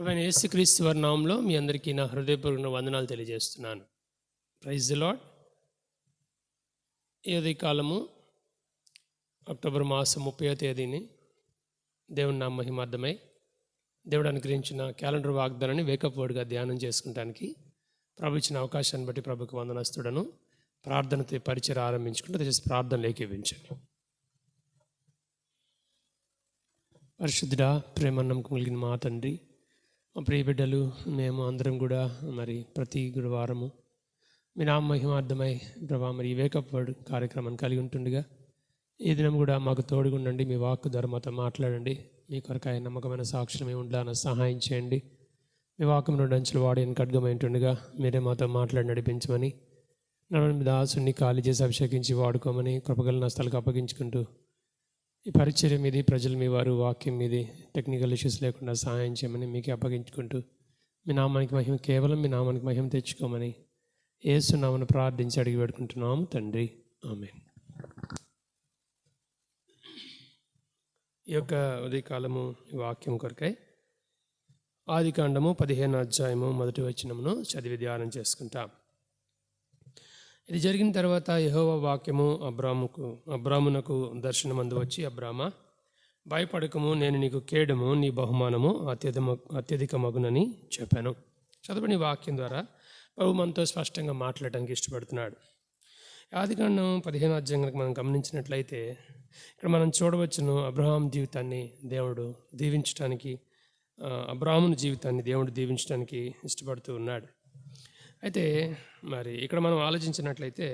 ప్రభువైన యేసుక్రీస్తు వారి నామములో మీ అందరికీ నా హృదయపూర్వక వందనాలు తెలియజేస్తున్నాను. Praise the Lord. ఈ ఉదయకాలము అక్టోబర్ మాసం 30వ తేదీని దేవుని నామ మహిమార్థమై దేవుడు అనుగ్రహించిన క్యాలెండర్ వాగ్దానాన్ని వేకప్ వర్డ్గా ధ్యానం చేసుకుంటానికి ప్రభు ఇచ్చిన అవకాశాన్ని బట్టి ప్రభుకు వందనస్తుడను. ప్రార్థనతో పరిచయం ఆరంభించుకుంటూ దయచేసి ప్రార్థన లేఖించండి. పరిశుద్ధుడా, ప్రేమ నమ్మకం కలిగిన మా తండ్రి, మా ప్రియ బిడ్డలు మేము అందరం కూడా మరి ప్రతి గురువారము మీ నామ మహిమార్థమై ప్రభా మరి ఈ వేకప్ వర్డ్ కార్యక్రమాన్ని కలిగి ఉంటుండగా ఈ దినం కూడా మాకు తోడుగుండండి. మీ వాక్కు ద్వారా మాతో మాట్లాడండి. మీ కొరకాయ నమ్మకమైన సాక్ష్యమే ఉండాలని సహాయం చేయండి. మీ వాక్యం నుండి అంచులు వాడిని ఖడ్గమైంటుండగా మీరే మాతో మాట్లాడి నడిపించమని, నన్ను మీ దాసుని ఖాళీ చేసి అభిషేకించి వాడుకోమని కృపగల నష్టాలకు అప్పగించుకుంటూ ఈ పరిచర్య మీది, ప్రజలు మీ వారు వాక్యం మీది టెక్నికల్ ఇష్యూస్ లేకుండా సహాయం చేయమని మీకే అప్పగించుకుంటూ మీ నామానికి మహిమ, కేవలం మీ నామానికి మహిమ తెచ్చుకోమని యేసు నామమున ప్రార్థించి అడిగి పెట్టుకుంటున్నాము తండ్రి, ఆమేన్. ఈ యొక్క ఉదయకాలము ఈ వాక్యం కొరకై ఆదికాండము 15వ అధ్యాయము 1వ వచనమును చదివి ధ్యానం చేసుకుంటాం. ఇది జరిగిన తర్వాత యెహోవా వాక్యము అబ్రామునకు దర్శనమందు వచ్చి, అబ్రామా, భయపడకము, నేను నీకు కేడము, నీ బహుమానము అత్యధిక మగునని చెప్పాను. చదవని వాక్యం ద్వారా ప్రభు మనతో స్పష్టంగా మాట్లాడడానికి ఇష్టపడుతున్నాడు. ఆదికాండం 15వ అధ్యాయం కనుక మనం గమనించినట్లయితే ఇక్కడ మనం చూడవచ్చును అబ్రహాం జీవితాన్ని దేవుడు దీవించడానికి, అబ్రాహాముని జీవితాన్ని దేవుడు దీవించడానికి ఇష్టపడుతూ ఉన్నాడు. అయితే మరి ఇక్కడ మనం ఆలోచించినట్లయితే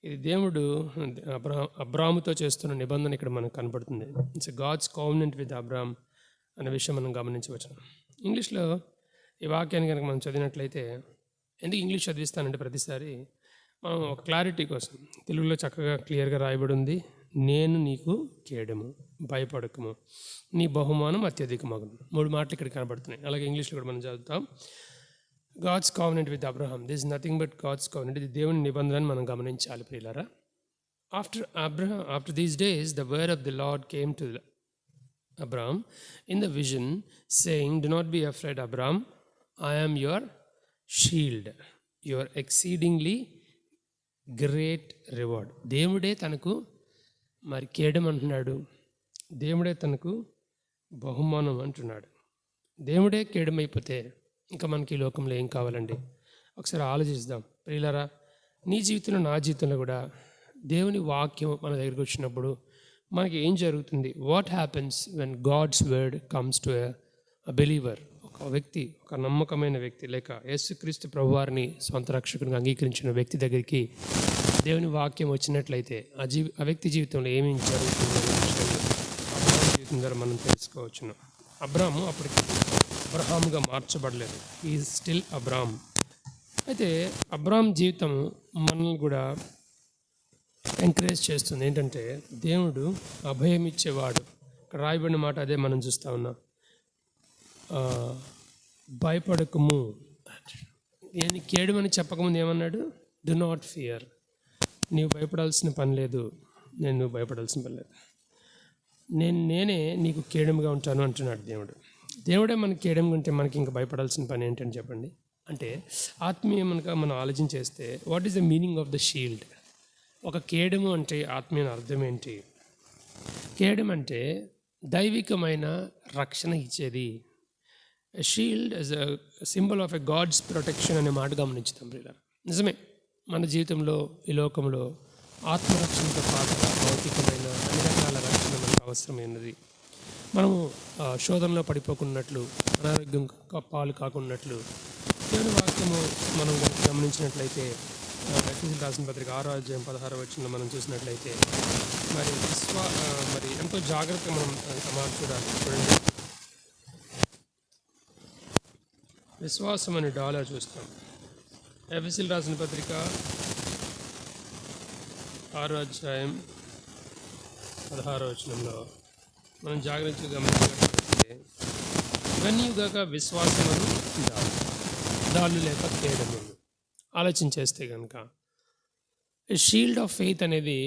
ఇది దేవుడు అబ్రాహాముతో చేస్తున్న నిబంధన ఇక్కడ మనకు కనపడుతుంది. ఇట్స్ గాడ్స్ కావెనెంట్ విత్ అబ్రాహాం అనే విషయం మనం గమనించవచ్చు. ఇంగ్లీష్లో ఈ వాక్యాన్ని కనుక మనం చదివినట్లయితే, ఎందుకు ఇంగ్లీష్ చదివిస్తానంటే ప్రతిసారి మనం ఒక క్లారిటీ కోసం తెలుగులో చక్కగా క్లియర్గా రాయబడి ఉంది. నేను నీకు కేడము, భయపడకము, నీ బహుమానం అత్యధిక మగును. 3 మాటలు ఇక్కడ కనబడుతున్నాయి. అలాగే ఇంగ్లీష్లో కూడా మనం చదువుతాం God's covenant with Abraham. This is nothing but God's covenant. ఇది దేవుని నిబంధన మనం గమనించాలి ప్రియులారా. After these days the word of the Lord came to Abraham in the vision saying, do not be afraid Abraham, I am your shield, your exceedingly great reward. దేవుడే తనకు మరి కేడం అంటున్నాడు, దేవుడే తనకు బహుమానం అంటున్నాడు. దేవుడే కేడమైపోతే ఇంకా మనకి ఈ లోకంలో ఏం కావాలండి? ఒకసారి ఆలోచిద్దాం ప్రియులారా. నీ జీవితంలో, నా జీవితంలో కూడా దేవుని వాక్యం మన దగ్గరికి వచ్చినప్పుడు మనకి ఏం జరుగుతుంది? What happens when God's word comes to a believer? ఒక వ్యక్తి, ఒక నమ్మకమైన వ్యక్తి, లేక యేసుక్రీస్తు ప్రభువారిని సొంత రక్షకునిగా అంగీకరించిన వ్యక్తి దగ్గరికి దేవుని వాక్యం వచ్చినట్లయితే ఆ వ్యక్తి జీవితంలో ఏమేమి జరుగుతుందో అబ్రాహాము జీవితం ద్వారా మనం తెలుసుకోవచ్చును. అబ్రాహాము అప్పటికి అబ్రహాముగా మార్చబడలేదు, ఈజ్ స్టిల్ అబ్రాహాం. అయితే అబ్రాహాం జీవితం మనల్ని కూడా ఎంకరేజ్ చేస్తుంది. ఏంటంటే దేవుడు అభయం ఇచ్చేవాడు. ఇక్కడ రాయబడిన మాట అదే మనం చూస్తూ ఉన్నాం. భయపడకము, నేను కేడమని చెప్పకముందు ఏమన్నాడు? Do not fear. నీవు భయపడాల్సిన పని లేదు, నువ్వు భయపడాల్సిన పని లేదు, నేనే నీకు కేడముగా ఉంటాను అంటున్నాడు దేవుడు. దేవుడే మనకి కేడముగా ఉంటే మనకి ఇంకా భయపడాల్సిన పని ఏంటని చెప్పండి. అంటే ఆత్మీయముగా మనం ఆలోచన చేస్తే what is the meaning of the shield? ఒక కేడము అంటే ఆత్మీయ అర్థం ఏంటి? కేడము అంటే దైవికమైన రక్షణ ఇచ్చేది. Shield as a symbol of a God's protection అనే మాట గమనించుతాం ప్రియులారా. నిజమే, మన జీవితంలో ఈ లోకంలో ఆత్మరక్షణతో పాటు భౌతికమైన అన్ని రకాల రక్షణ మనకు అవసరమైనది. మనము శోధనలో పడిపోకున్నట్లు, అనారోగ్యం పాలు కాకున్నట్లు దేవుని వాక్యము మనం గమనించినట్లయితే ఎఫెసీయులకు రాసిన పత్రిక 6వ అధ్యాయం 16వ వచనంలో మనం చూసినట్లయితే మరి ఎంతో జాగ్రత్తగా మనం సమాజం చూడాలి. చూడండి, విశ్వాసం అనే డాలర్ చూస్తాం. ఎఫెసీయులకు రాసిన పత్రిక 6వ అధ్యాయం 16వ వచనంలో మనం జాగ్రత్తగా గమనించినట్లయితే, ఇవన్నీగాక విశ్వాసమను దాళ్ళు లేక కేడము. ఆలోచన చేస్తే కనుక షీల్డ్ ఆఫ్ ఫెయిత్ అనేది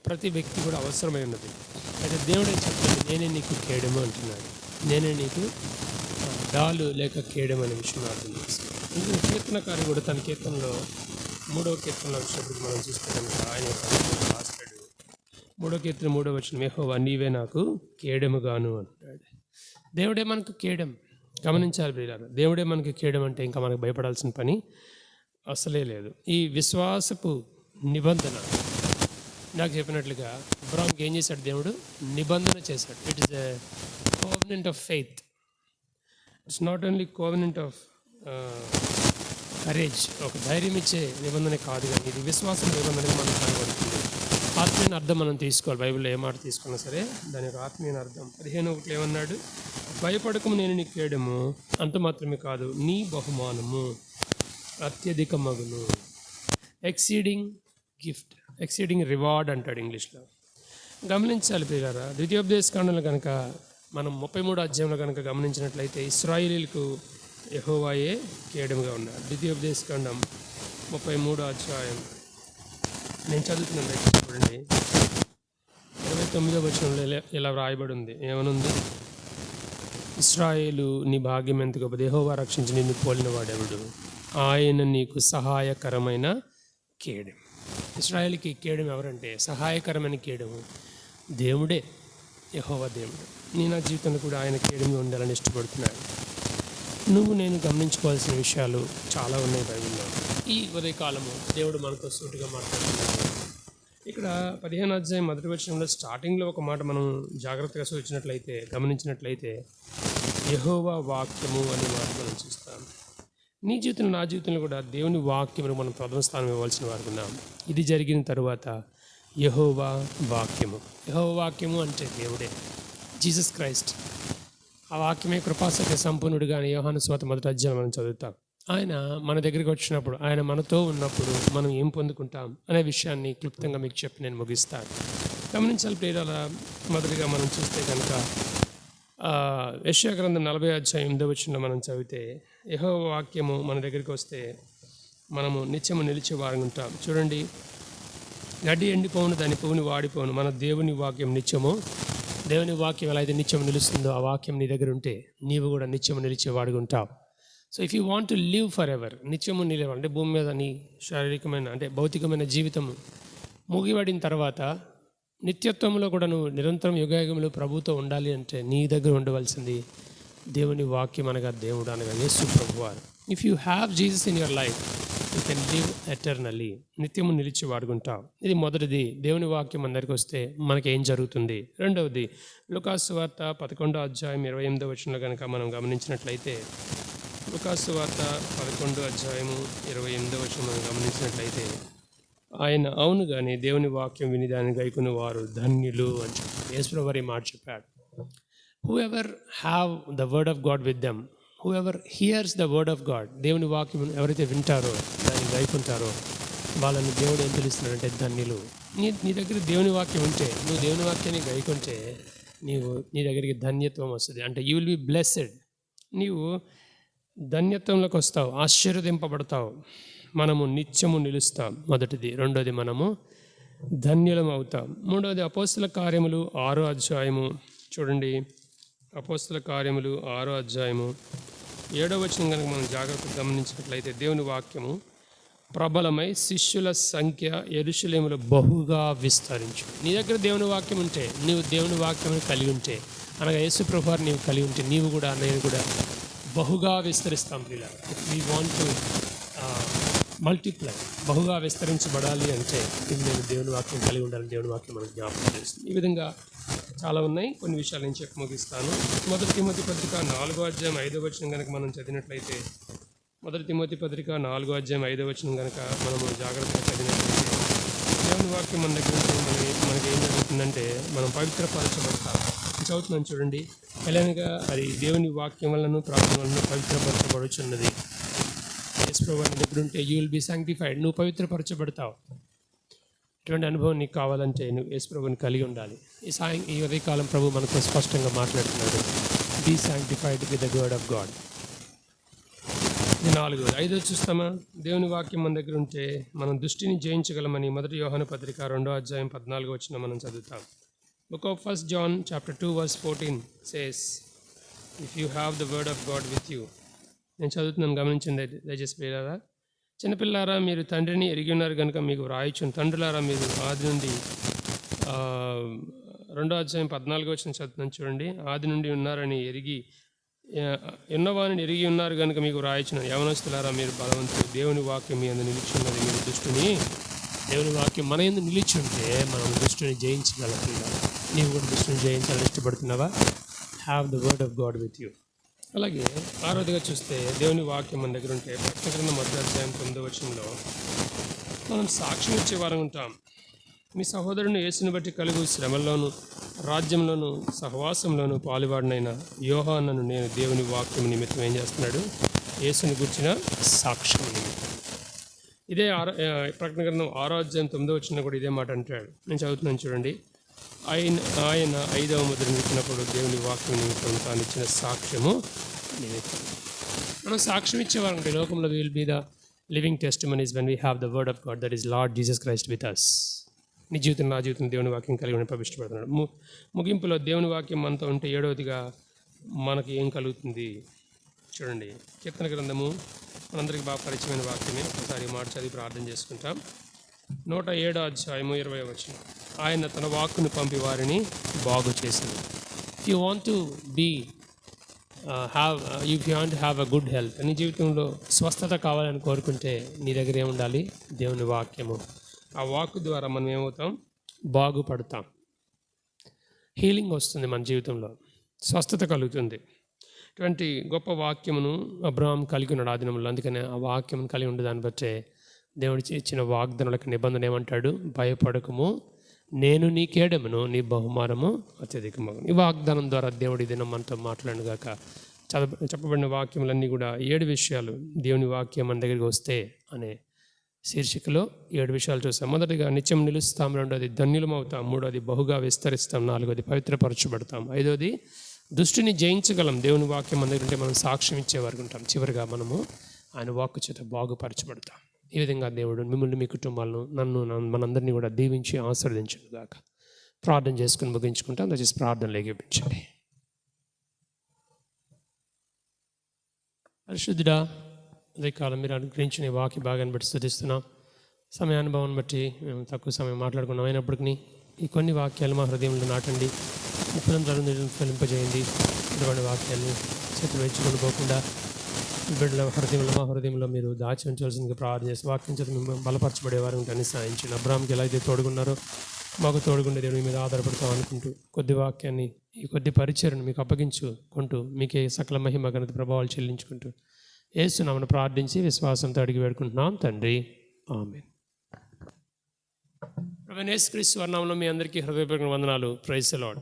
ప్రతి వ్యక్తి కూడా అవసరమై ఉన్నది. అయితే దేవుడే చెప్తాడు, నేనే నీకు కేడము అంటున్నాడు, నేనే నీకు డాలు లేక కేడెం అనే విషయం అర్థం చేసుకోవాలి. ఇందులో కీర్తనకారి కూడా తన కీర్తనలో 3వ కీర్తనలో వచ్చినప్పుడు మనం చూస్తే కనుక ఆయన రాస్తాడు. 3వ కీర్తన 3వ వచనం, యెహోవా నీవే నాకు కేడెముగాను అంటాడు. దేవుడే మనకు కేడెం. గమనించాలి ప్రియులారా, దేవుడే మనకి కేడెం అంటే ఇంకా మనకు భయపడాల్సిన పని అసలే లేదు. ఈ విశ్వాసపు నిబంధన నాకు చెప్పినట్లుగా అబ్రాహాంకి ఏం చేశాడు? దేవుడు నిబంధన చేశాడు. It is a covenant of faith. It's not only covenant of courage, ఒక ధైర్యం ఇచ్చే నిబంధన కాదు, కానీ ఇది విశ్వాసం నిబంధనగా మనకు కనబడుతుంది. ఆత్మీయ అర్థం మనం తీసుకోవాలి. బైబిల్లో ఏ మాట తీసుకున్నా సరే దాని యొక్క ఆత్మీయ అర్థం. 15:1 ఏమన్నాడు? భయపడకము నేను నీ కేడము, అంత మాత్రమే కాదు నీ బహుమానము అత్యధిక మగును. ఎక్సీడింగ్ గిఫ్ట్, ఎక్సీడింగ్ రివార్డ్ అంటాడు ఇంగ్లీష్లో. గమనించాలి ప్రియులారా, ద్వితీయోపదేశకాండంలో కనుక మనం 33వ అధ్యాయంలో కనుక గమనించినట్లయితే ఇశ్రాయేలీలకు యెహోవాయే కేడముగా ఉన్నాడు. ద్వితీయోపదేశకాండం 33వ అధ్యాయం నేను చదువుతున్నాను, చూడండి. 29వ వచనంలో ఇలా వ్రాయబడి ఉంది. ఏమనుంది? ఇశ్రాయేలు నీ భాగ్యం ఎంత గొప్పది, యెహోవా రక్షించి నిన్ను పోలిన వాడెవడు, ఆయన నీకు సహాయకరమైన కేడెం. ఇశ్రాయేలుకి కేడెం ఎవరంటే సహాయకరమైన కేడెము దేవుడే, యెహోవా దేవుడు. నీ నా జీవితంలో కూడా ఆయన కేడెంగా ఉండాలని ఇష్టపడుతున్నాడు. నువ్వు నేను గమనించుకోవాల్సిన విషయాలు చాలా ఉన్నాయి బైబిల్లో. ఈ ఉదయకాలము దేవుడు మనతో సూటిగా మాట్లాడుతున్నాడు. ఇక్కడ 15వ అధ్యాయం 1వ వచనంలో స్టార్టింగ్లో ఒక మాట మనం జాగ్రత్తగా సూచించినట్లయితే గమనించినట్లయితే యెహోవా వాక్యము అనే మాట మనం చూస్తాం. నీ జీవితంలో నా జీవితంలో కూడా దేవుని వాక్యమును మనం ప్రథమ స్థానం ఇవ్వాల్సిన వారు ఉన్నాం. ఇది జరిగిన తరువాత యెహోవా వాక్యము. యెహోవా వాక్యము అంటే దేవుడే, జీసస్ క్రైస్ట్. ఆ వాక్యమే కృపాసత్య సంపూర్ణుడుగా అని యోహాను సువార్త 1వ అధ్యాయం మనం చదువుతాం. ఆయన మన దగ్గరికి వచ్చినప్పుడు, ఆయన మనతో ఉన్నప్పుడు మనం ఏం పొందుకుంటాం అనే విషయాన్ని క్లుప్తంగా మీకు చెప్పి నేను ముగిస్తాను. గమనించాలి ప్రియులార, మొదటిగా మనం చూస్తే కనుక యెషయా గ్రంథం 40వ అధ్యాయం 8వ వచనంలో మనం చదివితే యెహోవా వాక్యము మన దగ్గరికి వస్తే మనము నిత్యము నిలిచే వారు ఉంటాం. చూడండి, గడ్డి ఎండిపోవును, దాని పువ్వుని వాడిపోవును, మన దేవుని వాక్యం నిత్యము. దేవుని వాక్యం ఎలా అయితే నిత్యం నిలుస్తుందో ఆ వాక్యం నీ దగ్గర ఉంటే నీవు కూడా నిత్యము నిలిచేవాడుగా ఉంటావు. So if you want to live for ever, నిత్యము నిలవాలి అంటే భూమి మీద నీ శారీరకమైన అంటే భౌతికమైన జీవితము ముగిపడిన తర్వాత నిత్యత్వంలో కూడా నువ్వు నిరంతరం యుగయుగములు ప్రభుతో ఉండాలి అంటే నీ దగ్గర ఉండవలసింది దేవుని వాక్యం అనగా దేవుడు అనగా యేసు ప్రభువారు. If you have Jesus in your life you can live eternally, నిత్యము నిలిచి వాడుకుంటావు. ఇది మొదటిది. దేవుని వాక్యం అందరికి వస్తే మనకి ఏం జరుగుతుంది. రెండవది, లూకాసు సువార్త 11వ అధ్యాయం 28వ వచనంలో కనుక మనం గమనించినట్లయితే, లూకాసు సువార్త 11వ అధ్యాయము 28వ వచనం మనం గమనించినట్లయితే ఆయన అవును కానీ దేవుని వాక్యం విని దాన్ని గైకుని వారు ధన్యులు అని చెప్పి యేసుప్రభువు వారు ఈ మాట చెప్పాడు. Whoever have the word of God with them, whoever hears the word of God, దేవుని వాక్యం ఎవరైతే వింటారో దాన్ని గైకుంటారో వాళ్ళని దేవుడు ఏం పిలుస్తున్నాడంటే ధన్యులు. నీ దగ్గర దేవుని వాక్యం ఉంటే, నువ్వు దేవుని వాక్యాన్ని గైకుంటే నీ దగ్గరికి ధన్యత్వం వస్తుంది. అంటే యూ విల్ బి బ్లెస్సెడ్. నీవు ధన్యత్వంలోకి వస్తావు, ఆశీర్వదింపబడతావు, మనము నిత్యము నిలుస్తాం. మొదటిది. రెండోది, మనము ధన్యులం అవుతాం. మూడవది, అపోస్తల కార్యములు 6వ అధ్యాయము చూడండి. అపోస్తల కార్యములు 6వ అధ్యాయము 7వ వచనం కనుక మనం జాగ్రత్తగా గమనించినట్లయితే దేవుని వాక్యము ప్రబలమై శిష్యుల సంఖ్య యెరూషలేములో బహుగా విస్తరించు. నీ దగ్గర దేవుని వాక్యం ఉంటే, నీవు దేవుని వాక్యం కలిగి ఉంటే, అనగా యేసు ప్రభువారు నీవు కలిగి ఉంటే నీవు కూడా నేను కూడా బహుగా విస్తరిస్తాం. ఇలా వీ వాంట్ టు మల్టిప్లై, బహుగా విస్తరించబడాలి అంటే ఇది నేను దేవుని వాక్యం కలిగి ఉండాలని దేవుని వాక్యం మనకు జ్ఞాపకం చేస్తుంది. ఈ విధంగా చాలా ఉన్నాయి. కొన్ని విషయాలు నేను చెప్పి ముగిస్తాను. 1 తిమోతి పత్రిక 4వ అధ్యాయం 5వ వచనం కనుక మనం చదివినట్లయితే, 1 తిమోతి పత్రిక 4వ అధ్యాయం 5వ వచనం కనుక మనము జాగ్రత్తగా చదివినట్లయితే దేవుని వాక్యం మన దగ్గర మనకి ఏం జరుగుతుందంటే మనం పవిత్రపరచబడతాం. చదువుతున్నాను చూడండి. ఎలాగనగా అది దేవుని వాక్యం వలన ప్రార్థన వలన పవిత్రపరచబడుచున్నది. యేసు ప్రభువు నీ దగ్గర ఉంటే యూ విల్ బి సాంక్టిఫైడ్, నువ్వు పవిత్రపరచబడతావు. ఇటువంటి అనుభవం నీకు కావాలంటే నువ్వు యేసు ప్రభువుని కలిగి ఉండాలి. ఈ ఉదయకాలం ప్రభు మనతో స్పష్టంగా మాట్లాడుతున్నాడు. Be sanctified with the word of God. ఇది 4. 5 చూస్తామా? దేవుని వాక్యం మన దగ్గర ఉంటే మనం దృష్టిని జయించగలమని 1 యోహాను పత్రిక 2వ అధ్యాయం 14వ వచనం మనం చదువుతాం. Book of 1 John chapter 2 verse 14 says, if you have the word of God with you. నేను చదువుతున్నాను, గమనించింది దయచేసి పిల్లారా. చిన్నపిల్లారా, మీరు తండ్రిని ఎరిగి ఉన్నారు కనుక మీకు వ్రాయిచును. తండ్రులారా, మీరు ఆది నుండి 2:14 చదువుతున్నాను చూడండి. ఆది నుండి ఉన్నారని ఎరిగి ఉన్నవారిని ఎరిగి ఉన్నారు కనుక మీకు వ్రాయిచును. యవనస్తులారా, మీరు బలవంతులు. దేవుని వాక్యం మీ యందు నిలిచి ఉన్నది. మీరు దుష్టుని, దేవుని వాక్యం మన యందు నిలిచి ఉంటే మనం దుష్టుని జయించగలం. నీవు కూడా దుష్టుని జయించాలని ఇష్టపడుతున్నావా? Have the word of God with you. అలాగే ఆరోదిగా చూస్తే దేవుని వాక్యం మన దగ్గర ఉంటే ప్రకటన గ్రంథం 9:9 మనం సాక్ష్యం ఇచ్చేవారం ఉంటాం. మీ సహోదరుని యేసుని బట్టి కలుగు శ్రమల్లోనూ రాజ్యంలోనూ సహవాసంలోనూ పాలువాడినైన యోహానను నేను దేవుని వాక్యం నిమిత్తం ఏం చేస్తున్నాడు? యేసుని గురించిన సాక్ష్యం నిమిత్తం. ఇదే ప్రకటన గ్రంథం 6:9 కూడా ఇదే మాట అంటాడు. నేను చదువుతున్నాను చూడండి. ఆయన 5వ ముద్ర నిలిపినప్పుడు దేవుని వాక్యం నిమిత్తం తాను ఇచ్చిన సాక్ష్యము నిమిత్తం. మనం సాక్ష్యం ఇచ్చేవారంటే లోకంలో will be the living testimonies when we have the word of God, that is Lord Jesus Christ with us. నీ జీవితం, నా జీవితం దేవుని వాక్యం కలిగి ఉండి ప్రవేశపెడుతున్నాడు. ముగింపులో దేవుని వాక్యం మనతో ఉంటే 7వదిగా మనకి ఏం కలుగుతుంది చూడండి. కీర్తన గ్రంథము మనందరికీ బాగా పరిచయమైన వాక్యమే. ఒకసారి మాట చదివి ప్రార్థన చేసుకుంటాం. 107:20 ఆయన తన వాక్కును పంపి వారిని బాగు చేసింది. If you want to be if you want have a good health, నీ జీవితంలో స్వస్థత కావాలని కోరుకుంటే నీ దగ్గర ఏముండాలి? దేవుని వాక్యము. ఆ వాక్కు ద్వారా మనం ఏమవుతాం? బాగుపడతాం. హీలింగ్ వస్తుంది మన జీవితంలో, స్వస్థత కలుగుతుంది. ఇటువంటి గొప్ప వాక్యమును అబ్రహాం కలిగి ఉన్నాడు ఆ దినంలో. అందుకనే ఆ వాక్యం కలిగి ఉండే దాన్ని బట్టే దేవుడి ఇచ్చిన వాగ్దానాలకు నిబంధన ఏమంటాడు? భయపడకము, నేను నీ కేడమును, నీ బహుమానము అత్యధికమగు. ఈ వాగ్దానం ద్వారా దేవుడి దినం మనతో మాట్లాడుగాక. చెప్పబడిన వాక్యములన్నీ కూడా 7 విషయాలు దేవుని వాక్యం మన దగ్గరికి వస్తే అనే శీర్షికలో 7 విషయాలు చూస్తాం. మొదటిగా నిత్యం నిలుస్తాం, 2వది ధన్యులం అవుతాం, 3వది బహుగా విస్తరిస్తాం, 4వది పవిత్రపరచబడతాం, 5వది దుష్టిని జయించగలం. దేవుని వాక్యం మన దగ్గర ఉంటే మనం సాక్ష్యం ఇచ్చేవారు ఉంటాం. చివరిగా మనము ఆయన వాక్కు చేత బాగుపరచబడతాం. ఈ విధంగా దేవుడు మిమ్మల్ని, మీ కుటుంబాలను, నన్ను, మనందరినీ కూడా దీవించి ఆశీర్వదించును గాక. ప్రార్థన చేసుకుని ముగించుకుంటాం. దయచేసి ప్రార్థనలు ఏకీపించండి. పరిశుద్ధుడా, అదే కాలం మీరు అనుగ్రహించిన వాక్య భాగాన్ని బట్టి స్తుతిస్తున్నాం. సమయానుభవం బట్టి మేము తక్కువ సమయం మాట్లాడుకున్నాం. అయినప్పటికీ ఈ కొన్ని వాక్యాలు మా హృదయంలో నాటండి, ముప్పులను ఫలింపజేయండి. ఇటువంటి వాక్యాన్ని చేతులు వేయించుకొని పోకుండా బిడ్డల హృదయంలో, మా హృదయంలో మీరు దాచి ఉంచవలసిందిగా ప్రార్థన చేసి వాక్యం చేత మేము బలపరచబడేవారు ఉంటాయని సాయించండి. అబ్రాహాంకి ఎలా అయితే తోడుగున్నారో మాకు తోడుగుండే దేవుని మీద ఆధారపడతాం అనుకుంటూ కొద్ది వాక్యాన్ని, ఈ కొద్ది పరిచయను మీకు అప్పగించుకుంటూ మీకే సకల మహిమ ఘనత ప్రభావాలు చెల్లించుకుంటూ యేసు నామమున ప్రార్థించి విశ్వాసంతో అడిగి వేడుకుంటున్నాం తండ్రి, ఆమేన్. ప్రభువైన యేసుక్రీస్తు నామములో మీ అందరికీ హృదయపూర్వక వందనాలు. Praise the lord.